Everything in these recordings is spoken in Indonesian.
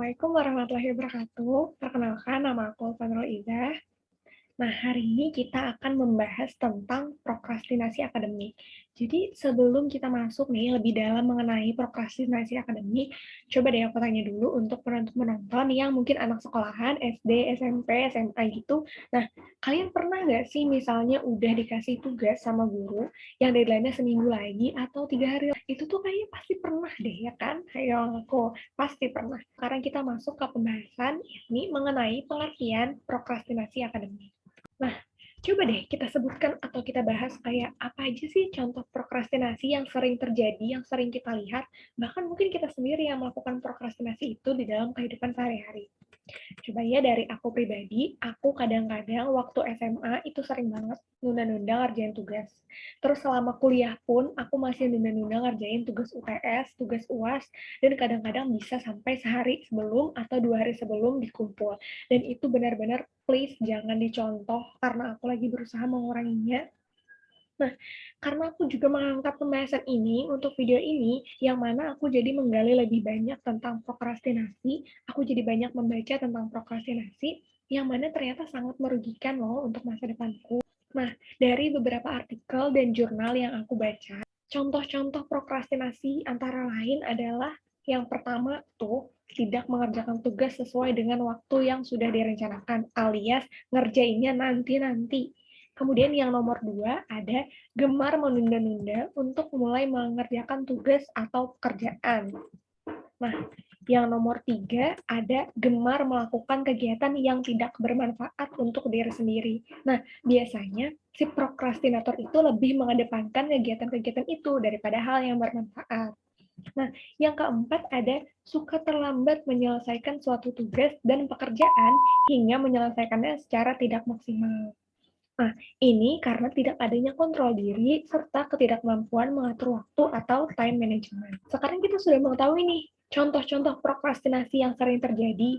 Assalamualaikum warahmatullahi wabarakatuh. Perkenalkan, nama aku Fanrul Izzah. Nah, hari ini kita akan membahas tentang prokrastinasi akademik. Jadi, sebelum kita masuk nih lebih dalam mengenai prokrastinasi akademik, coba deh aku tanya dulu untuk penonton-penonton yang mungkin anak sekolahan, SD, SMP, SMA gitu. Nah, kalian pernah nggak sih misalnya udah dikasih tugas sama guru yang deadline-nya seminggu lagi atau 3 hari lagi? Itu tuh kayaknya pasti pernah deh, ya kan? Ayo aku, pasti pernah. Sekarang kita masuk ke pembahasan, yakni mengenai pengertian prokrastinasi akademik. Nah, coba deh kita sebutkan atau kita bahas kayak apa aja sih contoh prokrastinasi yang sering terjadi, yang sering kita lihat, bahkan mungkin kita sendiri yang melakukan prokrastinasi itu di dalam kehidupan sehari-hari. Coba ya dari aku pribadi, aku kadang-kadang waktu SMA itu sering banget nunda-nunda ngerjain tugas. Terus selama kuliah pun aku masih nunda-nunda ngerjain tugas UTS, tugas UAS, dan kadang-kadang bisa sampai sehari sebelum atau 2 hari sebelum dikumpul. Dan itu benar-benar please jangan dicontoh karena aku lagi berusaha menguranginya. Nah, karena aku juga mengangkat pembahasan ini untuk video ini, yang mana aku jadi menggali lebih banyak tentang prokrastinasi, aku jadi banyak membaca tentang prokrastinasi, yang mana ternyata sangat merugikan loh untuk masa depanku. Nah, dari beberapa artikel dan jurnal yang aku baca, contoh-contoh prokrastinasi antara lain adalah yang pertama tuh, tidak mengerjakan tugas sesuai dengan waktu yang sudah direncanakan, alias ngerjainnya nanti-nanti. Kemudian yang nomor 2 ada gemar menunda-nunda untuk mulai mengerjakan tugas atau pekerjaan. Nah, yang nomor 3 ada gemar melakukan kegiatan yang tidak bermanfaat untuk diri sendiri. Nah, biasanya si prokrastinator itu lebih mengedepankan kegiatan-kegiatan itu daripada hal yang bermanfaat. Nah, yang keempat ada suka terlambat menyelesaikan suatu tugas dan pekerjaan hingga menyelesaikannya secara tidak maksimal. Nah, ini karena tidak adanya kontrol diri serta ketidakmampuan mengatur waktu atau time management. Sekarang kita sudah mengetahui nih contoh-contoh prokrastinasi yang sering terjadi.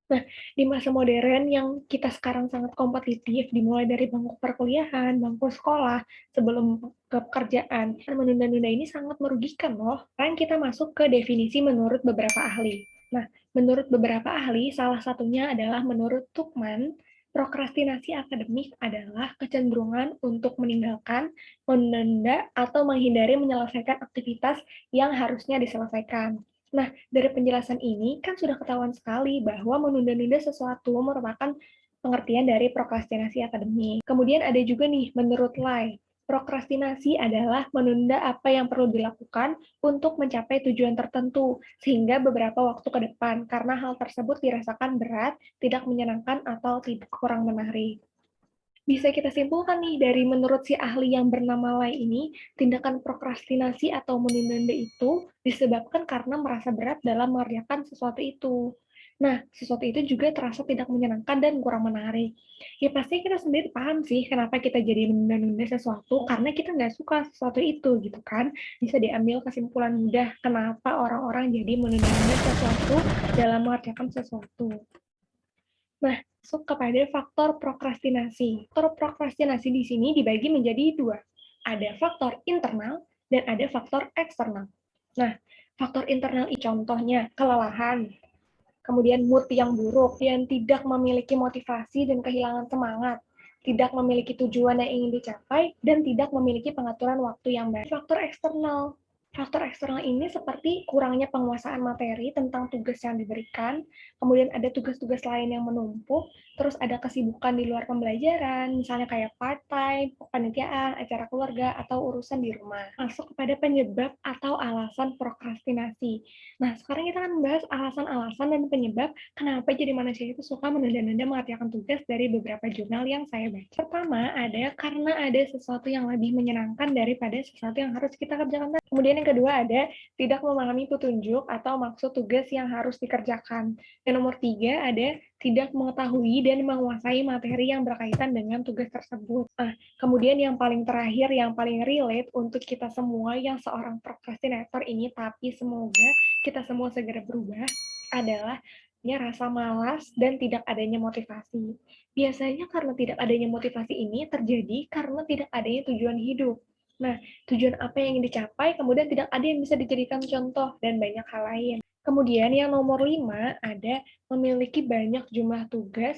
Nah, di masa modern yang kita sekarang sangat kompetitif, dimulai dari bangku perkuliahan, bangku sekolah, sebelum ke pekerjaan, menunda-nunda ini sangat merugikan loh. Sekarang kita masuk ke definisi menurut beberapa ahli. Nah, menurut beberapa ahli, salah satunya adalah menurut Tuckman, prokrastinasi akademik adalah kecenderungan untuk meninggalkan, menunda, atau menghindari menyelesaikan aktivitas yang harusnya diselesaikan. Nah, dari penjelasan ini kan sudah ketahuan sekali bahwa menunda-nunda sesuatu merupakan pengertian dari prokrastinasi akademik. Kemudian ada juga nih, menurut Lai, prokrastinasi adalah menunda apa yang perlu dilakukan untuk mencapai tujuan tertentu, sehingga beberapa waktu ke depan, karena hal tersebut dirasakan berat, tidak menyenangkan, atau tidak kurang menarik. Bisa kita simpulkan nih dari menurut si ahli yang bernama Lai ini, tindakan prokrastinasi atau menunda-nunda itu disebabkan karena merasa berat dalam mengerjakan sesuatu itu. Nah, sesuatu itu juga terasa tidak menyenangkan dan kurang menarik. Ya pasti kita sendiri paham sih kenapa kita jadi menunda-nunda sesuatu, karena kita nggak suka sesuatu itu gitu kan. Bisa diambil kesimpulan mudah kenapa orang-orang jadi menunda-nunda sesuatu dalam mengerjakan sesuatu. Nah, masuk kepada faktor prokrastinasi. Faktor prokrastinasi di sini dibagi menjadi dua. Ada faktor internal dan ada faktor eksternal. Nah, faktor internal contohnya kelelahan, kemudian mood yang buruk, yang tidak memiliki motivasi dan kehilangan semangat, tidak memiliki tujuan yang ingin dicapai, dan tidak memiliki pengaturan waktu yang baik. Faktor eksternal ini seperti kurangnya penguasaan materi tentang tugas yang diberikan, kemudian ada tugas-tugas lain yang menumpuk, terus ada kesibukan di luar pembelajaran, misalnya kayak part-time, kepanitiaan, acara keluarga, atau urusan di rumah. Masuk kepada penyebab atau alasan prokrastinasi. Nah, sekarang kita akan membahas alasan-alasan dan penyebab kenapa jadi manusia itu suka menunda-nunda mengerjakan tugas dari beberapa jurnal yang saya baca. Pertama, ada karena ada sesuatu yang lebih menyenangkan daripada sesuatu yang harus kita kerjakan. Kemudian yang kedua ada tidak memahami petunjuk atau maksud tugas yang harus dikerjakan. Yang nomor 3 ada tidak mengetahui dan menguasai materi yang berkaitan dengan tugas tersebut. Nah, kemudian yang paling terakhir, yang paling relate untuk kita semua yang seorang prokrastinator ini, tapi semoga kita semua segera berubah, adalah rasa malas dan tidak adanya motivasi. Biasanya karena tidak adanya motivasi ini terjadi karena tidak adanya tujuan hidup. Nah, tujuan apa yang ingin dicapai, kemudian tidak ada yang bisa dijadikan contoh, dan banyak hal lain. Kemudian yang nomor 5 ada memiliki banyak jumlah tugas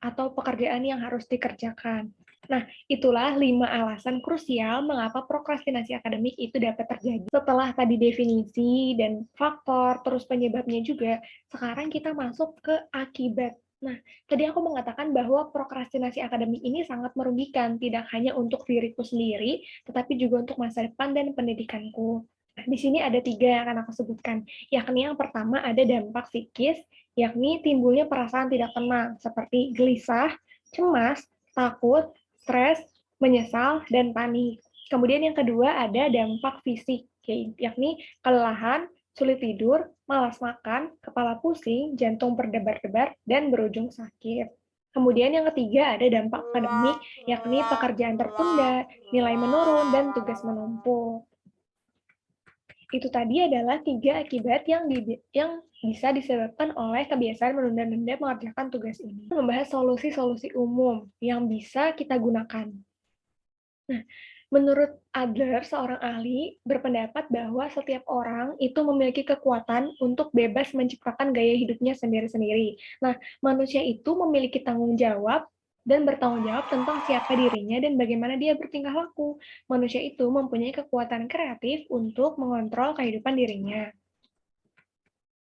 atau pekerjaan yang harus dikerjakan. Nah, itulah 5 alasan krusial mengapa prokrastinasi akademik itu dapat terjadi. Setelah tadi definisi dan faktor, terus penyebabnya juga, sekarang kita masuk ke akibat. Nah, tadi aku mengatakan bahwa prokrastinasi akademik ini sangat merugikan, tidak hanya untuk diriku sendiri, tetapi juga untuk masa depan dan pendidikanku. Nah, di sini ada 3 yang akan aku sebutkan, yakni yang pertama ada dampak psikis, yakni timbulnya perasaan tidak tenang, seperti gelisah, cemas, takut, stres, menyesal, dan panik. Kemudian yang kedua ada dampak fisik, yakni kelelahan, sulit tidur, malas makan, kepala pusing, jantung berdebar-debar, dan berujung sakit. Kemudian yang ketiga ada dampak akademik, yakni pekerjaan tertunda, nilai menurun, dan tugas menumpuk. Itu tadi adalah 3 akibat yang bisa disebabkan oleh kebiasaan menunda-nunda mengerjakan tugas ini. Membahas solusi-solusi umum yang bisa kita gunakan. Nah, menurut Adler, seorang ahli, berpendapat bahwa setiap orang itu memiliki kekuatan untuk bebas menciptakan gaya hidupnya sendiri-sendiri. Nah, manusia itu memiliki tanggung jawab dan bertanggung jawab tentang siapa dirinya dan bagaimana dia bertingkah laku. Manusia itu mempunyai kekuatan kreatif untuk mengontrol kehidupan dirinya.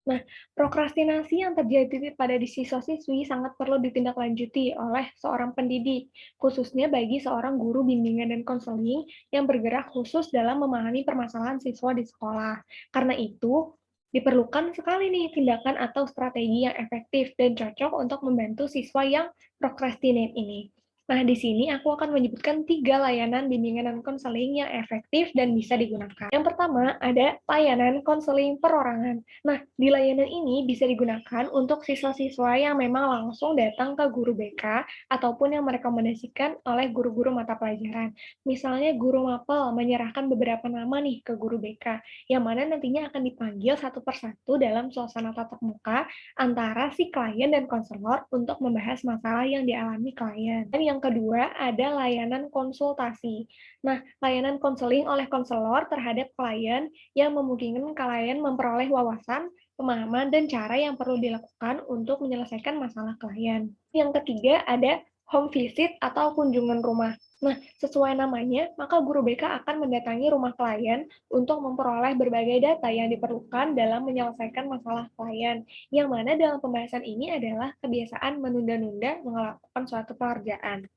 Nah, prokrastinasi yang terjadi pada siswa-siswi sangat perlu ditindaklanjuti oleh seorang pendidik, khususnya bagi seorang guru bimbingan dan konseling yang bergerak khusus dalam memahami permasalahan siswa di sekolah. Karena itu, diperlukan sekali nih tindakan atau strategi yang efektif dan cocok untuk membantu siswa yang procrastinate ini. Nah, di sini aku akan menyebutkan 3 layanan bimbingan dan konseling yang efektif dan bisa digunakan. Yang pertama, ada layanan konseling perorangan. Nah, di layanan ini bisa digunakan untuk siswa-siswa yang memang langsung datang ke guru BK ataupun yang merekomendasikan oleh guru-guru mata pelajaran. Misalnya guru mapel menyerahkan beberapa nama nih ke guru BK, yang mana nantinya akan dipanggil satu persatu dalam suasana tatap muka antara si klien dan konselor untuk membahas masalah yang dialami klien. Dan yang kedua, ada layanan konsultasi. Nah, layanan konseling oleh konselor terhadap klien yang memungkinkan klien memperoleh wawasan, pemahaman, dan cara yang perlu dilakukan untuk menyelesaikan masalah klien. Yang ketiga, ada home visit atau kunjungan rumah. Nah, sesuai namanya, maka guru BK akan mendatangi rumah klien untuk memperoleh berbagai data yang diperlukan dalam menyelesaikan masalah klien, yang mana dalam pembahasan ini adalah kebiasaan menunda-nunda melakukan suatu pekerjaan.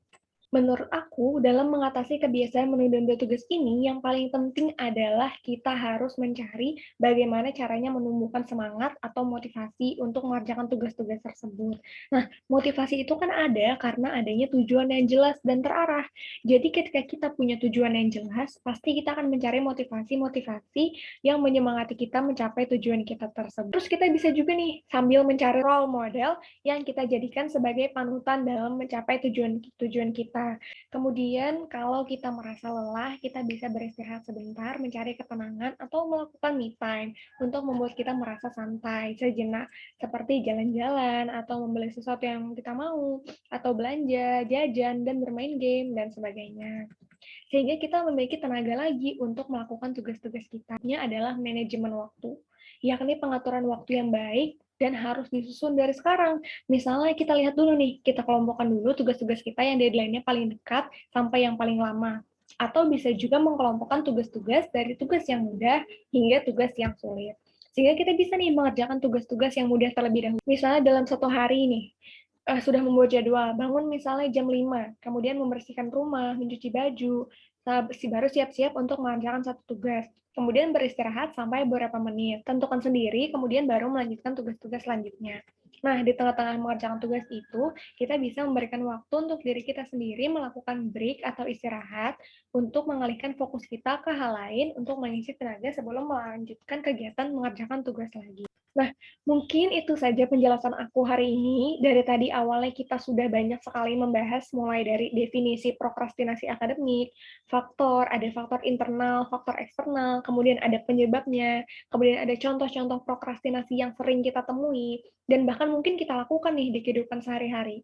Menurut aku, dalam mengatasi kebiasaan menunda-nunda tugas ini, yang paling penting adalah kita harus mencari bagaimana caranya menumbuhkan semangat atau motivasi untuk mengerjakan tugas-tugas tersebut. Nah, motivasi itu kan ada karena adanya tujuan yang jelas dan terarah. Jadi ketika kita punya tujuan yang jelas, pasti kita akan mencari motivasi-motivasi yang menyemangati kita mencapai tujuan kita tersebut. Terus kita bisa juga nih, sambil mencari role model yang kita jadikan sebagai panutan dalam mencapai tujuan kita. Kemudian kalau kita merasa lelah, kita bisa beristirahat sebentar, mencari ketenangan, atau melakukan me time untuk membuat kita merasa santai sejenak, seperti jalan-jalan, atau membeli sesuatu yang kita mau, atau belanja, jajan, dan bermain game, dan sebagainya. Sehingga kita memiliki tenaga lagi untuk melakukan tugas-tugas kita. Ini adalah manajemen waktu, yakni pengaturan waktu yang baik dan harus disusun dari sekarang. Misalnya kita lihat dulu nih, kita kelompokkan dulu tugas-tugas kita yang deadline-nya paling dekat sampai yang paling lama. Atau bisa juga mengkelompokkan tugas-tugas dari tugas yang mudah hingga tugas yang sulit. Sehingga kita bisa nih mengerjakan tugas-tugas yang mudah terlebih dahulu. Misalnya dalam satu hari nih, sudah membuat jadwal, bangun misalnya jam 5, kemudian membersihkan rumah, mencuci baju, baru siap-siap untuk mengerjakan satu tugas. Kemudian beristirahat sampai beberapa menit. Tentukan sendiri, kemudian baru melanjutkan tugas-tugas selanjutnya. Nah, di tengah-tengah mengerjakan tugas itu, kita bisa memberikan waktu untuk diri kita sendiri melakukan break atau istirahat untuk mengalihkan fokus kita ke hal lain untuk mengisi tenaga sebelum melanjutkan kegiatan mengerjakan tugas lagi. Nah, mungkin itu saja penjelasan aku hari ini. Dari tadi awalnya kita sudah banyak sekali membahas mulai dari definisi prokrastinasi akademik, ada faktor internal, faktor eksternal, kemudian ada penyebabnya, kemudian ada contoh-contoh prokrastinasi yang sering kita temui, dan bahkan mungkin kita lakukan nih di kehidupan sehari-hari.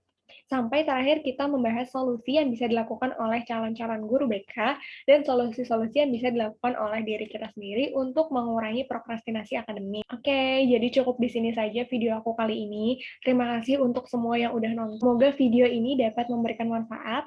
Sampai terakhir kita membahas solusi yang bisa dilakukan oleh calon-calon guru BK dan solusi-solusi yang bisa dilakukan oleh diri kita sendiri untuk mengurangi prokrastinasi akademik. Oke, jadi cukup di sini saja video aku kali ini. Terima kasih untuk semua yang udah nonton. Semoga video ini dapat memberikan manfaat